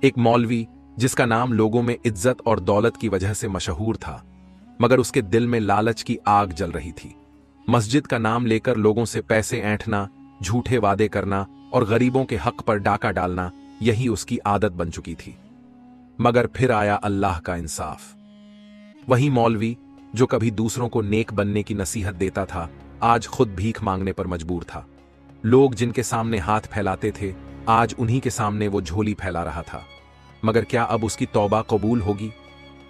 एक मौलवी जिसका नाम लोगों में इज्जत और दौलत की वजह से मशहूर था, मगर उसके दिल में लालच की आग जल रही थी। मस्जिद का नाम लेकर लोगों से पैसे ऐंठना, झूठे वादे करना और गरीबों के हक पर डाका डालना, यही उसकी आदत बन चुकी थी। मगर फिर आया अल्लाह का इंसाफ। वही मौलवी जो कभी दूसरों को नेक बनने की नसीहत देता था, आज खुद भीख मांगने पर मजबूर था। लोग जिनके सामने हाथ फैलाते थे, आज उन्हीं के सामने वो झोली फैला रहा था। मगर क्या अब उसकी तौबा कबूल होगी?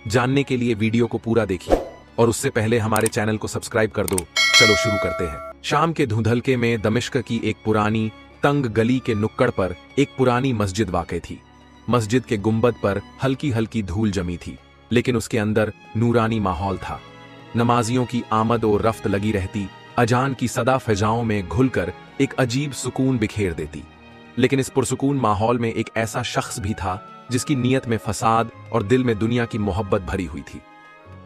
जानने के लिए वीडियो को पूरा देखिए और उससे पहले हमारे चैनल को सब्सक्राइब कर दो। चलो शुरू करते हैं। शाम के धुंधलके में दमिश्क की एक पुरानी तंग गली के नुक्कड़ पर एक पुरानी मस्जिद वाक़ई थी। मस्जिद के गुंबद पर हल्की हल्की धूल जमी थी, लेकिन उसके अंदर नूरानी माहौल था। नमाजियों की आमद और रफ्त लगी रहती, अजान की सदा फिजाओं में घुलकर एक अजीब सुकून बिखेर देती। लेकिन इस पुरसुकून माहौल में एक ऐसा शख्स भी था जिसकी नीयत में फसाद और दिल में दुनिया की मोहब्बत भरी हुई थी।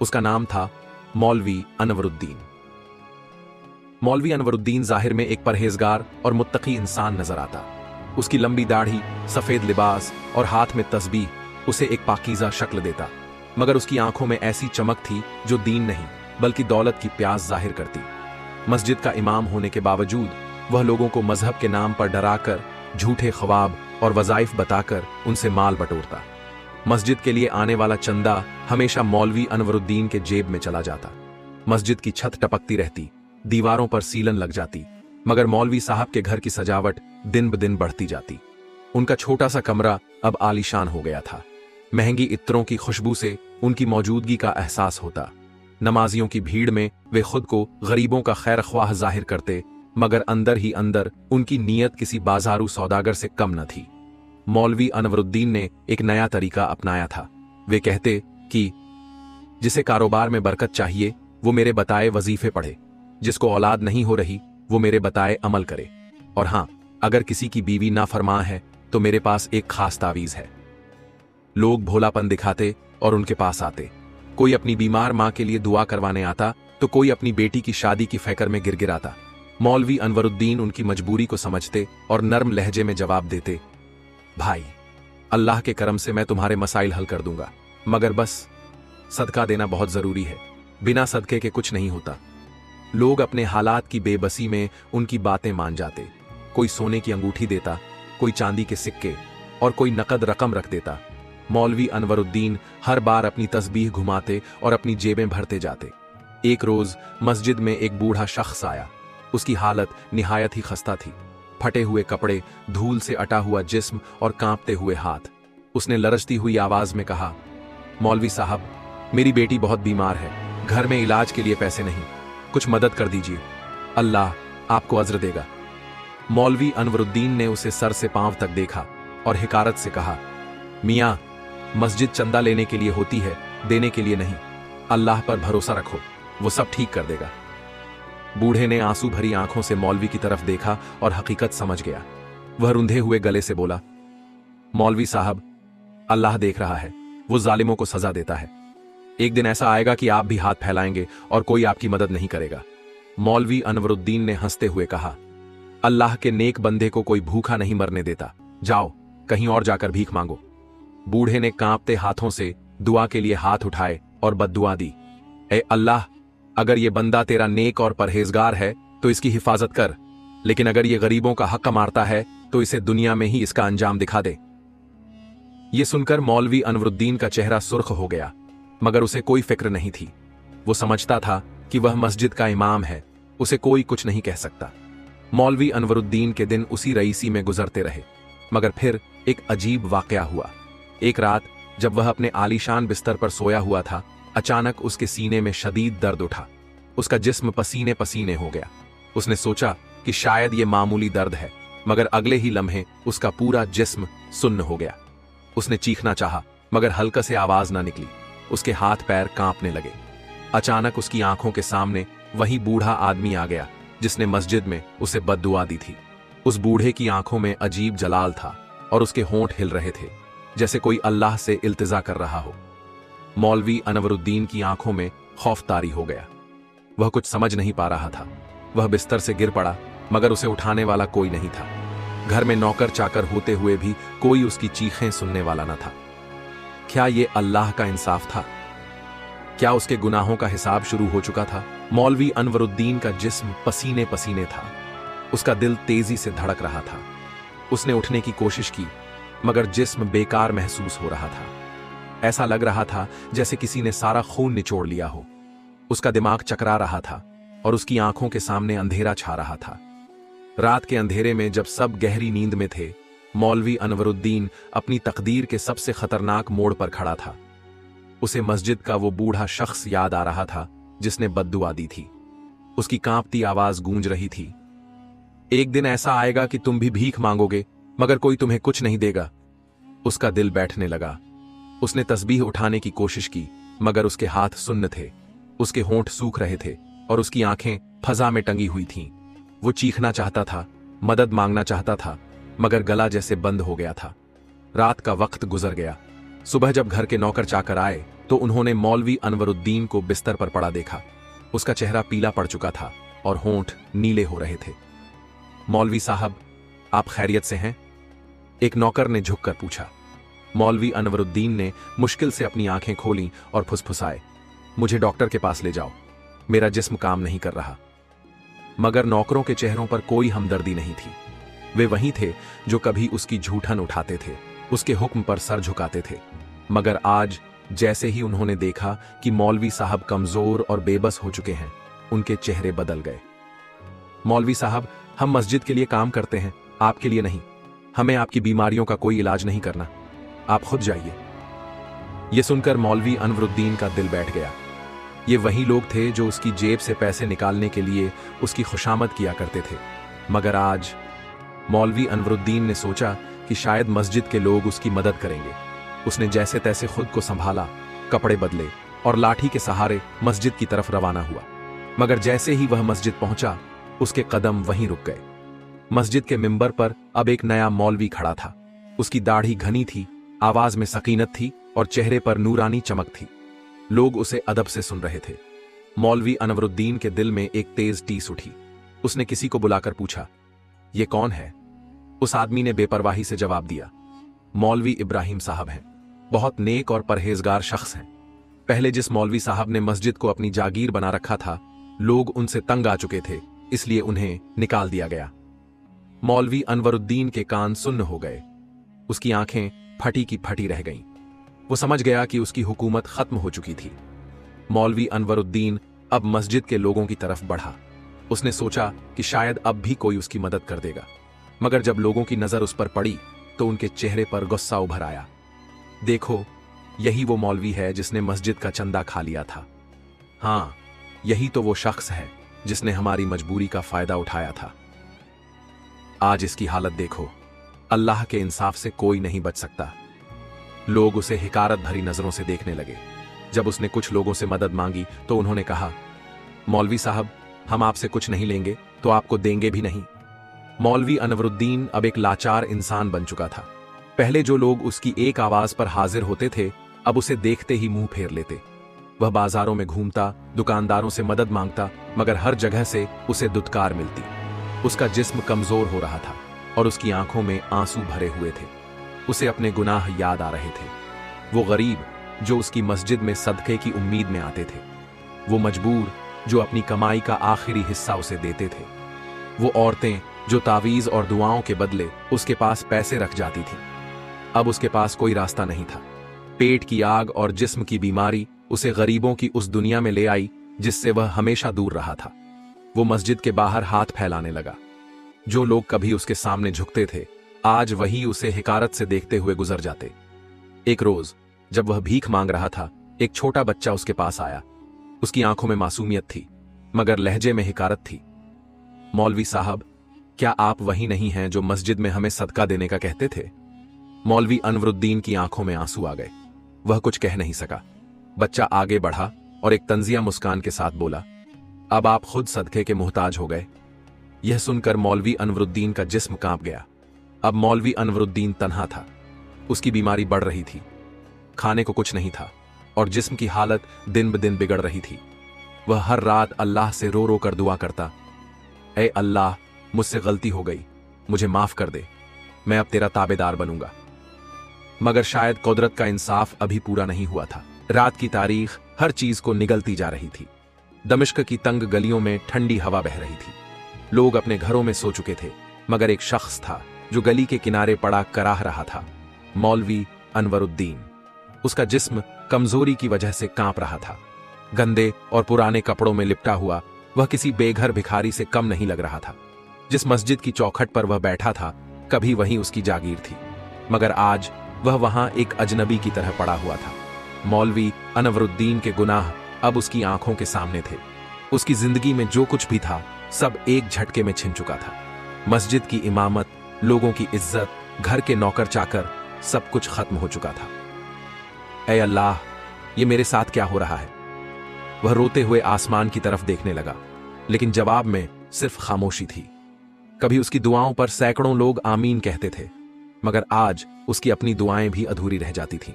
उसका नाम था मौलवी अनवरुद्दीन। मौलवी अनवरुद्दीन जाहिर में एक परहेजगार और मुत्तकी इंसान नजर आता। उसकी लंबी दाढ़ी, सफेद लिबास और हाथ में तस्बीह उसे एक पाकीज़ा शक्ल देता, मगर उसकी आंखों में ऐसी चमक थी जो दीन नहीं बल्कि दौलत की प्यास जाहिर करती। मस्जिद का इमाम होने के बावजूद वह लोगों को मजहब के नाम पर डराकर, झूठे ख्वाब और वज़ाइफ बताकर उनसे माल बटोरता। मस्जिद के लिए आने वाला चंदा हमेशा मौलवी अनवरुद्दीन के जेब में चला जाता। मस्जिद की छत टपकती रहती, दीवारों पर सीलन लग जाती, मगर मौलवी साहब के घर की सजावट दिन ब दिन बढ़ती जाती। उनका छोटा सा कमरा अब आलीशान हो गया था। महंगी इत्तरों की खुशबू से उनकी मौजूदगी का एहसास होता। नमाजियों की भीड़ में वे खुद को गरीबों का खैर ख्वाह जाहिर करते, मगर अंदर ही अंदर उनकी नीयत किसी बाजारू सौदागर से कम न थी। मौलवी अनवरुद्दीन ने एक नया तरीका अपनाया था। वे कहते कि जिसे कारोबार में बरकत चाहिए वो मेरे बताए वजीफे पढ़े, जिसको औलाद नहीं हो रही वो मेरे बताए अमल करे, और हाँ, अगर किसी की बीवी नाफरमान है तो मेरे पास एक खास तावीज है। लोग भोलापन दिखाते और उनके पास आते। कोई अपनी बीमार मां के लिए दुआ करवाने आता तो कोई अपनी बेटी की शादी की फिक्र में गिरगिराता। मौलवी अनवरुद्दीन उनकी मजबूरी को समझते और नर्म लहजे में जवाब देते, भाई, अल्लाह के करम से मैं तुम्हारे मसाइल हल कर दूंगा, मगर बस सदका देना बहुत जरूरी है। बिना सदके के कुछ नहीं होता। लोग अपने हालात की बेबसी में उनकी बातें मान जाते। कोई सोने की अंगूठी देता, कोई चांदी के सिक्के और कोई नकद रकम रख देता। मौलवी अनवरुद्दीन हर बार अपनी तस्बीह घुमाते और अपनी जेबें भरते जाते। एक रोज मस्जिद में एक बूढ़ा शख्स आया। उसकी हालत निहायत ही खस्ता थी। फटे हुए कपड़े, धूल से अटा हुआ जिस्म और कांपते हुए हाथ। उसने लरजती हुई आवाज में कहा, मौलवी साहब, मेरी बेटी बहुत बीमार है, घर में इलाज के लिए पैसे नहीं, कुछ मदद कर दीजिए, अल्लाह आपको अज्र देगा। मौलवी अनवरुद्दीन ने उसे सर से पांव तक देखा और हिकारत से कहा, मियाँ, मस्जिद चंदा लेने के लिए होती है, देने के लिए नहीं। अल्लाह पर भरोसा रखो, वो सब ठीक कर देगा। बूढ़े ने आंसू भरी आंखों से मौलवी की तरफ देखा और हकीकत समझ गया। वह रुंधे हुए गले से बोला, मौलवी साहब, अल्लाह देख रहा है, वो जालिमों को सजा देता है। एक दिन ऐसा आएगा कि आप भी हाथ फैलाएंगे और कोई आपकी मदद नहीं करेगा। मौलवी अनवरुद्दीन ने हंसते हुए कहा, अल्लाह के नेक बंदे को कोई भूखा नहीं मरने देता, जाओ कहीं और जाकर भीख मांगो। बूढ़े ने कांपते हाथों से दुआ के लिए हाथ उठाए और बद्दुआ दी, ए अल्लाह, अगर ये बंदा तेरा नेक और परहेजगार है तो इसकी हिफाजत कर, लेकिन अगर ये गरीबों का हक मारता है तो इसे दुनिया में ही इसका अंजाम दिखा दे। ये सुनकर मौलवी अनवरुद्दीन का चेहरा सुर्ख हो गया, मगर उसे कोई फिक्र नहीं थी। वो समझता था कि वह मस्जिद का इमाम है, उसे कोई कुछ नहीं कह सकता। मौलवी अनवरुद्दीन के दिन उसी रईसी में गुजरते रहे, मगर फिर एक अजीब वाकया हुआ। एक रात जब वह अपने आलीशान बिस्तर पर सोया हुआ था, अचानक उसके सीने में शदीद दर्द उठा। उसका जिस्म पसीने पसीने हो गया। उसने सोचा कि शायद ये मामूली दर्द है, मगर अगले ही लम्हे उसका पूरा जिस्म सुन्न हो गया। उसने चीखना चाहा, मगर हल्का से आवाज ना निकली। उसके हाथ पैर कांपने लगे। अचानक उसकी आंखों के सामने वही बूढ़ा आदमी आ गया जिसने मस्जिद में उसे बद्दुआ दी थी। उस बूढ़े की आंखों में अजीब जलाल था और उसके होंठ हिल रहे थे, जैसे कोई अल्लाह से इल्तिजा कर रहा हो। मौलवी अनवरुद्दीन की आंखों में खौफ तारी हो गया। वह कुछ समझ नहीं पा रहा था। वह बिस्तर से गिर पड़ा, मगर उसे उठाने वाला कोई नहीं था। घर में नौकर चाकर होते हुए भी कोई उसकी चीखें सुनने वाला न था। क्या ये अल्लाह का इंसाफ था? क्या उसके गुनाहों का हिसाब शुरू हो चुका था? मौलवी अनवरुद्दीन का जिस्म पसीने पसीने था। उसका दिल तेजी से धड़क रहा था। उसने उठने की कोशिश की, मगर जिस्म बेकार महसूस हो रहा था। ऐसा लग रहा था जैसे किसी ने सारा खून निचोड़ लिया हो। उसका दिमाग चकरा रहा था और उसकी आंखों के सामने अंधेरा छा रहा था। रात के अंधेरे में जब सब गहरी नींद में थे, मौलवी अनवरुद्दीन अपनी तकदीर के सबसे खतरनाक मोड़ पर खड़ा था। उसे मस्जिद का वो बूढ़ा शख्स याद आ रहा था जिसने बद्दुआ दी थी। उसकी कांपती आवाज गूंज रही थी, एक दिन ऐसा आएगा कि तुम भी भीख मांगोगे मगर कोई तुम्हें कुछ नहीं देगा। उसका दिल बैठने लगा। उसने तस्बीह उठाने की कोशिश की, मगर उसके हाथ सुन्न थे, उसके होंठ सूख रहे थे और उसकी आंखें फजा में टंगी हुई थीं। वो चीखना चाहता था, मदद मांगना चाहता था, मगर गला जैसे बंद हो गया था। रात का वक्त गुजर गया। सुबह जब घर के नौकर चाकर आए तो उन्होंने मौलवी अनवरुद्दीन को बिस्तर पर पड़ा देखा। उसका चेहरा पीला पड़ चुका था और होंठ नीले हो रहे थे। मौलवी साहब, आप खैरियत से हैं? एक नौकर ने झुककर पूछा। मौलवी अनवरुद्दीन ने मुश्किल से अपनी आंखें खोलीं और फुसफुसाए, मुझे डॉक्टर के पास ले जाओ, मेरा जिस्म काम नहीं कर रहा। मगर नौकरों के चेहरों पर कोई हमदर्दी नहीं थी। वे वही थे जो कभी उसकी झूठन उठाते थे, उसके हुक्म पर सर झुकाते थे। मगर आज जैसे ही उन्होंने देखा कि मौलवी साहब कमजोर और बेबस हो चुके हैं, उनके चेहरे बदल गए। मौलवी साहब, हम मस्जिद के लिए काम करते हैं, आपके लिए नहीं। हमें आपकी बीमारियों का कोई इलाज नहीं करना, आप खुद जाइए। यह सुनकर मौलवी अनवरुद्दीन का दिल बैठ गया। ये वही लोग थे जो उसकी जेब से पैसे निकालने के लिए उसकी खुशामद किया करते थे। मगर आज मौलवी अनवरुद्दीन ने सोचा कि शायद मस्जिद के लोग उसकी मदद करेंगे। उसने जैसे तैसे खुद को संभाला, कपड़े बदले और लाठी के सहारे मस्जिद की तरफ रवाना हुआ। मगर जैसे ही वह मस्जिद पहुंचा, उसके कदम वहीं रुक गए। मस्जिद के मिंबर पर अब एक नया मौलवी खड़ा था। उसकी दाढ़ी घनी थी, आवाज में सकीनत थी और चेहरे पर नूरानी चमक थी। लोग उसे अदब से सुन रहे थे। मौलवी अनवरुद्दीन के दिल में एक तेज टीस उठी। उसने किसी को बुलाकर पूछा, ये कौन है? उस आदमी ने बेपरवाही से जवाब दिया, मौलवी इब्राहिम साहब हैं, बहुत नेक और परहेजगार शख्स हैं। पहले जिस मौलवी साहब ने मस्जिद को अपनी जागीर बना रखा था, लोग उनसे तंग आ चुके थे, इसलिए उन्हें निकाल दिया गया। मौलवी अनवरुद्दीन के कान सुन्न हो गए। उसकी आंखें फटी की फटी रह गईं। वो समझ गया कि उसकी हुकूमत खत्म हो चुकी थी। मौलवी अनवरुद्दीन अब मस्जिद के लोगों की तरफ बढ़ा। उसने सोचा कि शायद अब भी कोई उसकी मदद कर देगा। मगर जब लोगों की नजर उस पर पड़ी तो उनके चेहरे पर गुस्सा उभर आया। देखो, यही वो मौलवी है जिसने मस्जिद का चंदा खा लिया था। हाँ, यही तो वो शख्स है जिसने हमारी मजबूरी का फायदा उठाया था। आज इसकी हालत देखो। अल्लाह के इंसाफ से कोई नहीं बच सकता। लोग उसे हिकारत भरी नजरों से देखने लगे। जब उसने कुछ लोगों से मदद मांगी तो उन्होंने कहा, मौलवी साहब, हम आपसे कुछ नहीं लेंगे तो आपको देंगे भी नहीं। मौलवी अनवरुद्दीन अब एक लाचार इंसान बन चुका था। पहले जो लोग उसकी एक आवाज पर हाजिर होते थे, अब उसे देखते ही मुंह फेर लेते। वह बाजारों में घूमता, दुकानदारों से मदद मांगता, मगर हर जगह से उसे दुत्कार मिलती। उसका जिस्म कमजोर हो रहा था और उसकी आंखों में आंसू भरे हुए थे। उसे अपने गुनाह याद आ रहे थे। वो गरीब जो उसकी मस्जिद में सदके की उम्मीद में आते थे, वो मजबूर जो अपनी कमाई का आखिरी हिस्सा उसे देते थे, वो औरतें जो तावीज और दुआओं के बदले उसके पास पैसे रख जाती थीं। अब उसके पास कोई रास्ता नहीं था। पेट की आग और जिस्म की बीमारी उसे गरीबों की उस दुनिया में ले आई जिससे वह हमेशा दूर रहा था। वो मस्जिद के बाहर हाथ फैलाने लगा। जो लोग कभी उसके सामने झुकते थे, आज वही उसे हिकारत से देखते हुए गुजर जाते। एक रोज जब वह भीख मांग रहा था, एक छोटा बच्चा उसके पास आया। उसकी आंखों में मासूमियत थी, मगर लहजे में हिकारत थी। मौलवी साहब, क्या आप वही नहीं हैं जो मस्जिद में हमें सदका देने का कहते थे? मौलवी अनवरुद्दीन की आंखों में आंसू आ गए। वह कुछ कह नहीं सका। बच्चा आगे बढ़ा और एक तंजिया मुस्कान के साथ बोला, अब आप खुद सदके के मुहताज हो गए। यह सुनकर मौलवी अनवरुद्दीन का जिस्म कांप गया। अब मौलवी अनवरुद्दीन तन्हा था। उसकी बीमारी बढ़ रही थी, खाने को कुछ नहीं था और जिस्म की हालत दिन ब दिन बिगड़ रही थी। वह हर रात अल्लाह से रो रो कर दुआ करता, ऐ अल्लाह, मुझसे गलती हो गई, मुझे माफ कर दे। मैं अब तेरा ताबेदार बनूंगा। मगर शायद कुदरत का इंसाफ अभी पूरा नहीं हुआ था। रात की तारीख हर चीज को निगलती जा रही थी। दमिश्क की तंग गलियों में ठंडी हवा बह रही थी। लोग अपने घरों में सो चुके थे, मगर एक शख्स था जो गली के किनारे पड़ा कराह रहा था। मौलवी अनवरुद्दीन। उसका जिस्म कमजोरी की वजह से कांप रहा था। गंदे और पुराने कपड़ों में लिपटा हुआ वह किसी बेघर भिखारी से कम नहीं लग रहा था। जिस मस्जिद की चौखट पर वह बैठा था, कभी वहीं उसकी जागीर थी, मगर आज वह वहां एक अजनबी की तरह पड़ा हुआ था। मौलवी अनवरुद्दीन के गुनाह अब उसकी आंखों के सामने थे। उसकी जिंदगी में जो कुछ भी था, सब एक झटके में छिन चुका था। मस्जिद की इमामत, लोगों की इज्जत, घर के नौकर चाकर, सब कुछ खत्म हो चुका था। ऐ अल्लाह, ये मेरे साथ क्या हो रहा है? वह रोते हुए आसमान की तरफ देखने लगा, लेकिन जवाब में सिर्फ खामोशी थी। कभी उसकी दुआओं पर सैकड़ों लोग आमीन कहते थे, मगर आज उसकी अपनी दुआएं भी अधूरी रह जाती थीं।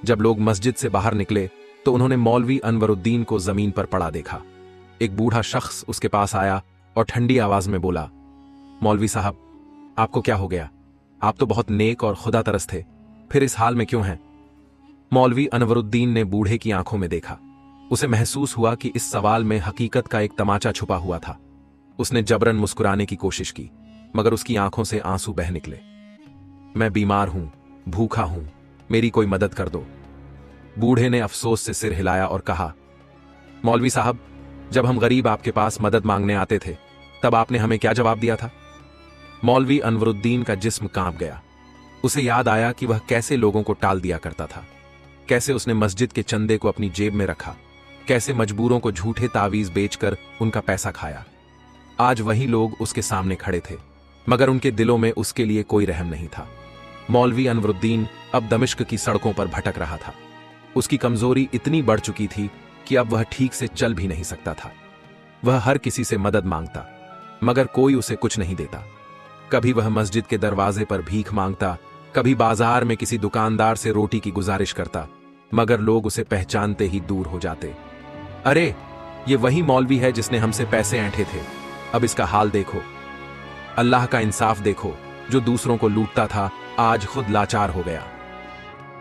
जब लोग मस्जिद से बाहर निकले तो उन्होंने मौलवी अनवरुद्दीन को जमीन पर पड़ा देखा। एक बूढ़ा शख्स उसके पास आया और ठंडी आवाज में बोला, मौलवी साहब, आपको क्या हो गया? आप तो बहुत नेक और खुदा तरस थे, फिर इस हाल में क्यों हैं? मौलवी अनवरुद्दीन ने बूढ़े की आंखों में देखा। उसे महसूस हुआ कि इस सवाल में हकीकत का एक तमाचा छुपा हुआ था। उसने जबरन मुस्कुराने की कोशिश की, मगर उसकी आंखों से आंसू बह निकले। मैं बीमार हूं, भूखा हूं, मेरी कोई मदद कर दो। बूढ़े ने अफसोस से सिर हिलाया और कहा, मौलवी साहब, जब हम गरीब आपके पास मदद मांगने आते थे, तब आपने हमें क्या जवाब दिया था? मौलवी अनवरुद्दीन का जिस्म कांप गया। उसे याद आया कि वह कैसे लोगों को टाल दिया करता था, कैसे उसने मस्जिद के चंदे को अपनी जेब में रखा, कैसे मजबूरों को झूठे तावीज बेचकर उनका पैसा खाया। आज वही लोग उसके सामने खड़े थे, मगर उनके दिलों में उसके लिए कोई रहम नहीं था। मौलवी अनवरुद्दीन अब दमिश्क की सड़कों पर भटक रहा था। उसकी कमजोरी इतनी बढ़ चुकी थी कि अब वह ठीक से चल भी नहीं सकता था। वह हर किसी से मदद मांगता, मगर कोई उसे कुछ नहीं देता। कभी वह मस्जिद के दरवाजे पर भीख मांगता, कभी बाजार में किसी दुकानदार से रोटी की गुजारिश करता, मगर लोग उसे पहचानते ही दूर हो जाते। अरे, ये वही मौलवी है जिसने हमसे पैसे ऐंठे थे, अब इसका हाल देखो। अल्लाह का इंसाफ देखो, जो दूसरों को लूटता था आज खुद लाचार हो गया।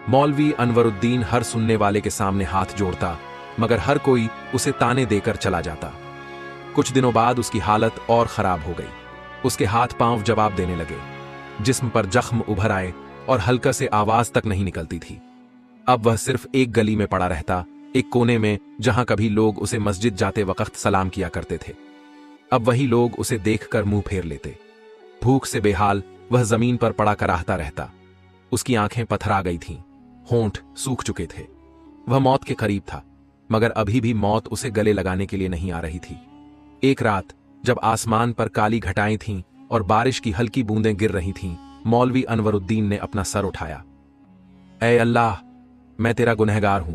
मौलवी अनवरुद्दीन हर सुनने वाले के सामने हाथ जोड़ता, मगर हर कोई उसे ताने देकर चला जाता। कुछ दिनों बाद उसकी हालत और खराब हो गई। उसके हाथ पांव जवाब देने लगे, जिस्म पर जख्म उभर आए और हल्का से आवाज तक नहीं निकलती थी। अब वह सिर्फ एक गली में पड़ा रहता, एक कोने में, जहां कभी लोग उसे मस्जिद जाते वक्त सलाम किया करते थे। अब वही लोग उसे देखकर मुंह फेर लेते। भूख से बेहाल वह जमीन पर पड़ा कराहता रहता। उसकी आंखें पथरा गई थीं, होंठ सूख चुके थे। वह मौत के करीब था, मगर अभी भी मौत उसे गले लगाने के लिए नहीं आ रही थी। एक रात जब आसमान पर काली घटाएं थीं और बारिश की हल्की बूंदें गिर रही थीं, मौलवी अनवरुद्दीन ने अपना सर उठाया। ऐ अल्लाह, मैं तेरा गुनहगार हूं।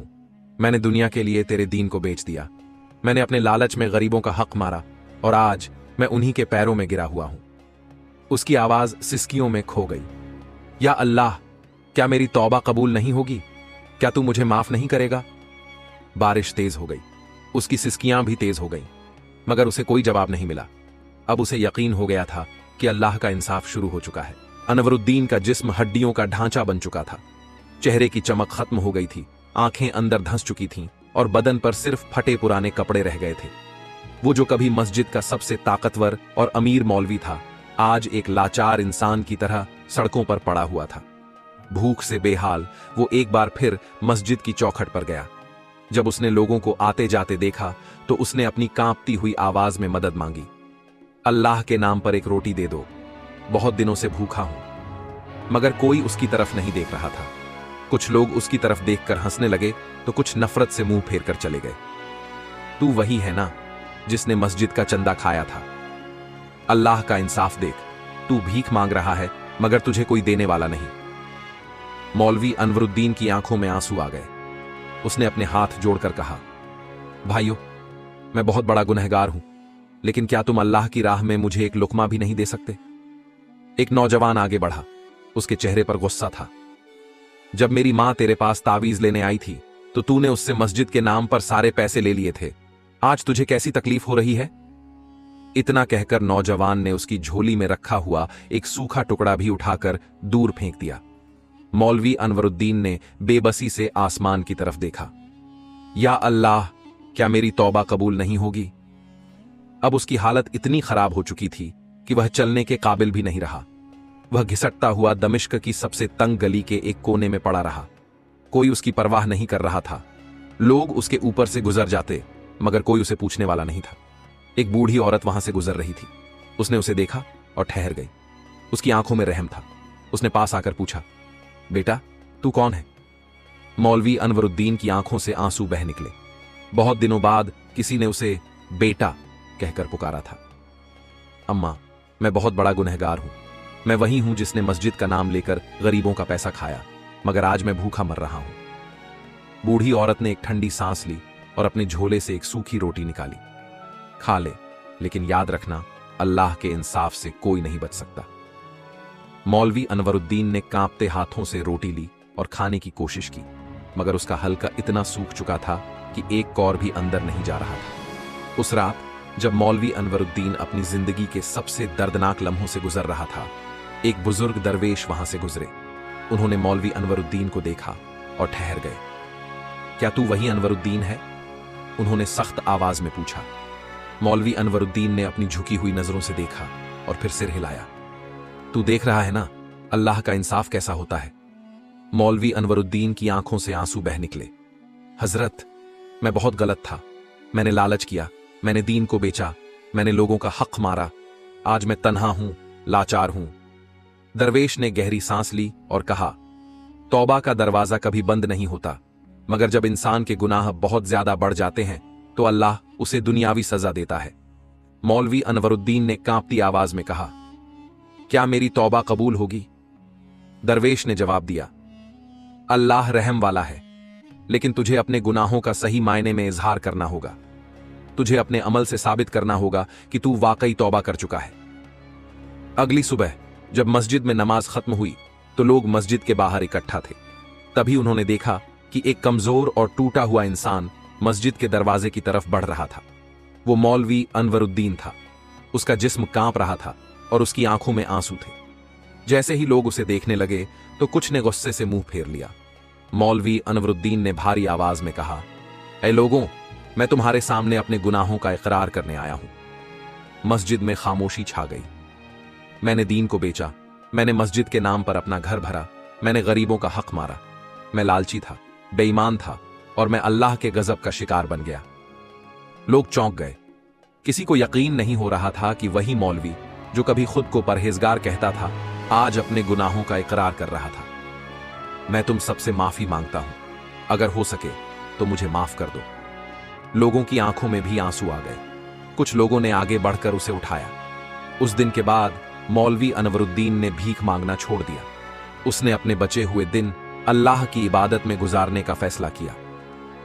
मैंने दुनिया के लिए तेरे दीन को बेच दिया। मैंने अपने लालच में गरीबों का हक मारा और आज मैं उन्हीं के पैरों में गिरा हुआ हूं। उसकी आवाज सिसकियों में खो गई। या अल्लाह, क्या मेरी तौबा कबूल नहीं होगी? क्या तू मुझे माफ नहीं करेगा? बारिश तेज हो गई, उसकी सिसकियां भी तेज हो गईं, मगर उसे कोई जवाब नहीं मिला। अब उसे यकीन हो गया था कि अल्लाह का इंसाफ शुरू हो चुका है। अनवरुद्दीन का जिस्म हड्डियों का ढांचा बन चुका था। चेहरे की चमक खत्म हो गई थी, आंखें अंदर धंस चुकी थीं और बदन पर सिर्फ फटे पुराने कपड़े रह गए थे। वो जो कभी मस्जिद का सबसे ताकतवर और अमीर मौलवी था, आज एक लाचार इंसान की तरह सड़कों पर पड़ा हुआ था। भूख से बेहाल वो एक बार फिर मस्जिद की चौखट पर गया। जब उसने लोगों को आते जाते देखा तो उसने अपनी कांपती हुई आवाज में मदद मांगी। अल्लाह के नाम पर एक रोटी दे दो, बहुत दिनों से भूखा हूं। मगर कोई उसकी तरफ नहीं देख रहा था। कुछ लोग उसकी तरफ देखकर हंसने लगे तो कुछ नफरत से मुंह फेर कर चले गए। तू वही है ना जिसने मस्जिद का चंदा खाया था? अल्लाह का इंसाफ देख, तू भीख मांग रहा है मगर तुझे कोई देने वाला नहीं। मौलवी अनवरुद्दीन की आंखों में आंसू आ गए। उसने अपने हाथ जोड़कर कहा, भाइयों, मैं बहुत बड़ा गुनहगार हूं, लेकिन क्या तुम अल्लाह की राह में मुझे एक लुकमा भी नहीं दे सकते? एक नौजवान आगे बढ़ा। उसके चेहरे पर गुस्सा था। जब मेरी मां तेरे पास तावीज लेने आई थी तो तूने उससे मस्जिद के नाम पर सारे पैसे ले लिए थे। आज तुझे कैसी तकलीफ हो रही है? इतना कहकर नौजवान ने उसकी झोली में रखा हुआ एक सूखा टुकड़ा भी उठाकर दूर फेंक दिया। मौलवी अनवरुद्दीन ने बेबसी से आसमान की तरफ देखा। या अल्लाह, क्या मेरी तौबा कबूल नहीं होगी? अब उसकी हालत इतनी खराब हो चुकी थी कि वह चलने के काबिल भी नहीं रहा। वह घिसटता हुआ दमिश्क की सबसे तंग गली के एक कोने में पड़ा रहा। कोई उसकी परवाह नहीं कर रहा था। लोग उसके ऊपर से गुजर जाते, मगर कोई उसे पूछने वाला नहीं था। एक बूढ़ी औरत वहां से गुजर रही थी। उसने उसे देखा और ठहर गई। उसकी आंखों में रहम था। उसने पास आकर पूछा, बेटा, तू कौन है? मौलवी अनवरुद्दीन की आंखों से आंसू बह निकले। बहुत दिनों बाद किसी ने उसे बेटा कहकर पुकारा था। अम्मा, मैं बहुत बड़ा गुनहगार हूं। मैं वही हूं जिसने मस्जिद का नाम लेकर गरीबों का पैसा खाया, मगर आज मैं भूखा मर रहा हूं। बूढ़ी औरत ने एक ठंडी सांस ली और अपने झोले से एक सूखी रोटी निकाली। खा ले, लेकिन याद रखना, अल्लाह के इंसाफ से कोई नहीं बच सकता। मौलवी अनवरुद्दीन ने कांपते हाथों से रोटी ली और खाने की कोशिश की, मगर उसका हलका इतना सूख चुका था कि एक कौर भी अंदर नहीं जा रहा था। उस रात जब मौलवी अनवरुद्दीन अपनी जिंदगी के सबसे दर्दनाक लम्हों से गुजर रहा था, एक बुजुर्ग दरवेश वहां से गुजरे। उन्होंने मौलवी अनवरुद्दीन को देखा और ठहर गए। क्या तू वही अनवरुद्दीन है? उन्होंने सख्त आवाज में पूछा। मौलवी अनवरुद्दीन ने अपनी झुकी हुई नजरों से देखा और फिर सिर हिलाया। तू देख रहा है ना, अल्लाह का इंसाफ कैसा होता है। मौलवी अनवरुद्दीन की आंखों से आंसू बह निकले। हजरत, मैं बहुत गलत था। मैंने लालच किया, मैंने दीन को बेचा, मैंने लोगों का हक मारा। आज मैं तन्हा हूं, लाचार हूं। दरवेश ने गहरी सांस ली और कहा, तौबा का दरवाजा कभी बंद नहीं होता, मगर जब इंसान के गुनाह बहुत ज्यादा बढ़ जाते हैं तो अल्लाह उसे दुनियावी सजा देता है। मौलवी अनवरुद्दीन ने कांपती आवाज में कहा, क्या मेरी तौबा कबूल होगी? दरवेश ने जवाब दिया, अल्लाह रहम वाला है, लेकिन तुझे अपने गुनाहों का सही मायने में इजहार करना होगा। तुझे अपने अमल से साबित करना होगा कि तू वाकई तौबा कर चुका है। अगली सुबह जब मस्जिद में नमाज खत्म हुई तो लोग मस्जिद के बाहर इकट्ठा थे। तभी उन्होंने देखा कि एक कमजोर और टूटा हुआ इंसान मस्जिद के दरवाजे की तरफ बढ़ रहा था। वो मौलवी अनवरुद्दीन था। उसका जिस्म कांप रहा था और उसकी आंखों में आंसू थे। जैसे ही लोग उसे देखने लगे तो कुछ ने गुस्से से मुंह फेर लिया। मौलवी अनवरुद्दीन ने भारी आवाज में कहा, ऐ लोगों, मैं तुम्हारे सामने अपने गुनाहों का इकरार करने आया हूं। मस्जिद में खामोशी छा गई। मैंने दीन को बेचा, मैंने मस्जिद के नाम पर अपना घर भरा, मैंने गरीबों का हक मारा। मैं लालची था, बेईमान था और मैं अल्लाह के गजब का शिकार बन गया। लोग चौंक गए। किसी को यकीन नहीं हो रहा था कि वही मौलवी जो कभी खुद को परहेजगार कहता था, आज अपने गुनाहों का इकरार कर रहा था। मैं तुम सबसे माफी मांगता हूं, अगर हो सके तो मुझे माफ कर दो। लोगों की आंखों में भी आंसू आ गए। कुछ लोगों ने आगे बढ़कर उसे उठाया। उस दिन के बाद मौलवी अनवरुद्दीन ने भीख मांगना छोड़ दिया। उसने अपने बचे हुए दिन अल्लाह की इबादत में गुजारने का फैसला किया।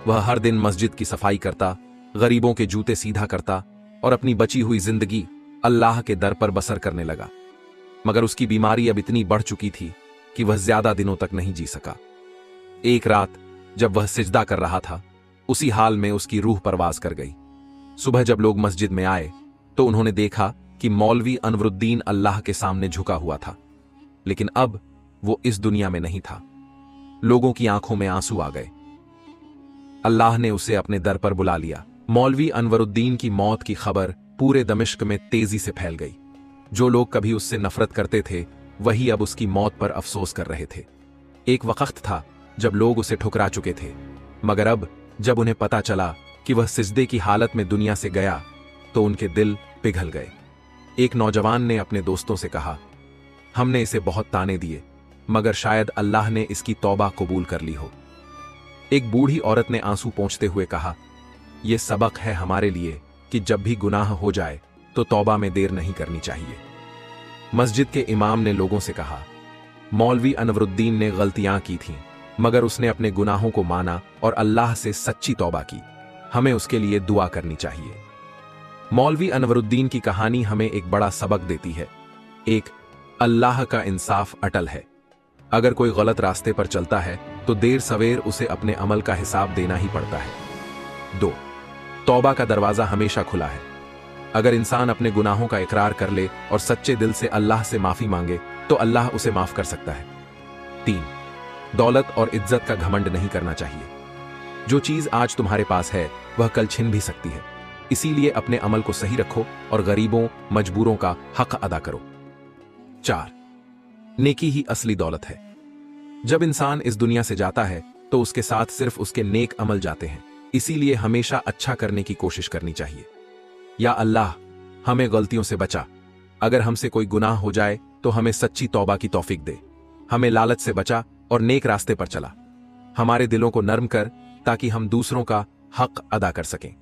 वह हर दिन मस्जिद की सफाई करता, गरीबों के जूते सीधा करता और अपनी बची हुई जिंदगी अल्लाह के दर पर बसर करने लगा। मगर उसकी बीमारी अब इतनी बढ़ चुकी थी कि वह ज्यादा दिनों तक नहीं जी सका। एक रात जब वह सिजदा कर रहा था, उसी हाल में उसकी रूह परवाज कर गई। सुबह जब लोग मस्जिद में आए तो उन्होंने देखा कि मौलवी अनवरुद्दीन अल्लाह के सामने झुका हुआ था, लेकिन अब वो इस दुनिया में नहीं था। लोगों की आंखों में आंसू आ गए। अल्लाह ने उसे अपने दर पर बुला लिया। मौलवी अनवरुद्दीन की मौत की खबर पूरे दमिश्क में तेजी से फैल गई। जो लोग कभी उससे नफरत करते थे, वही अब उसकी मौत पर अफसोस कर रहे थे। एक वक्त था जब लोग उसे ठुकरा चुके थे, मगर अब जब उन्हें पता चला कि वह सिजदे की हालत में दुनिया से गया तो उनके दिल पिघल गए। एक नौजवान ने अपने दोस्तों से कहा, हमने इसे बहुत ताने दिए, मगर शायद अल्लाह ने इसकी तौबा कबूल कर ली हो। एक बूढ़ी औरत ने आंसू पोंछते हुए कहा, यह सबक है हमारे लिए कि जब भी गुनाह हो जाए तो तौबा में देर नहीं करनी चाहिए। मस्जिद के इमाम ने लोगों से कहा, मौलवी अनवरुद्दीन ने गलतियां की थीं, मगर उसने अपने गुनाहों को माना और अल्लाह से सच्ची तौबा की। हमें उसके लिए दुआ करनी चाहिए। मौलवी अनवरुद्दीन की कहानी हमें एक बड़ा सबक देती है। एक, अल्लाह का इंसाफ अटल है। अगर कोई गलत रास्ते पर चलता है तो देर सवेर उसे अपने अमल का हिसाब देना ही पड़ता है। 2, तौबा का दरवाजा हमेशा खुला है। अगर इंसान अपने गुनाहों का इकरार कर ले और सच्चे दिल से अल्लाह से माफी मांगे तो अल्लाह उसे माफ कर सकता है। 3. दौलत और इज्जत का घमंड नहीं करना चाहिए। जो चीज आज तुम्हारे पास है वह कल छिन भी सकती है, इसीलिए अपने अमल को सही रखो और गरीबों मजबूरों का हक अदा करो। 4. नेकी ही असली दौलत है। जब इंसान इस दुनिया से जाता है तो उसके साथ सिर्फ उसके नेक अमल जाते हैं, इसीलिए हमेशा अच्छा करने की कोशिश करनी चाहिए। या अल्लाह, हमें गलतियों से बचा। अगर हमसे कोई गुनाह हो जाए तो हमें सच्ची तौबा की तौफीक दे। हमें लालच से बचा और नेक रास्ते पर चला। हमारे दिलों को नर्म कर ताकि हम दूसरों का हक अदा कर सकें।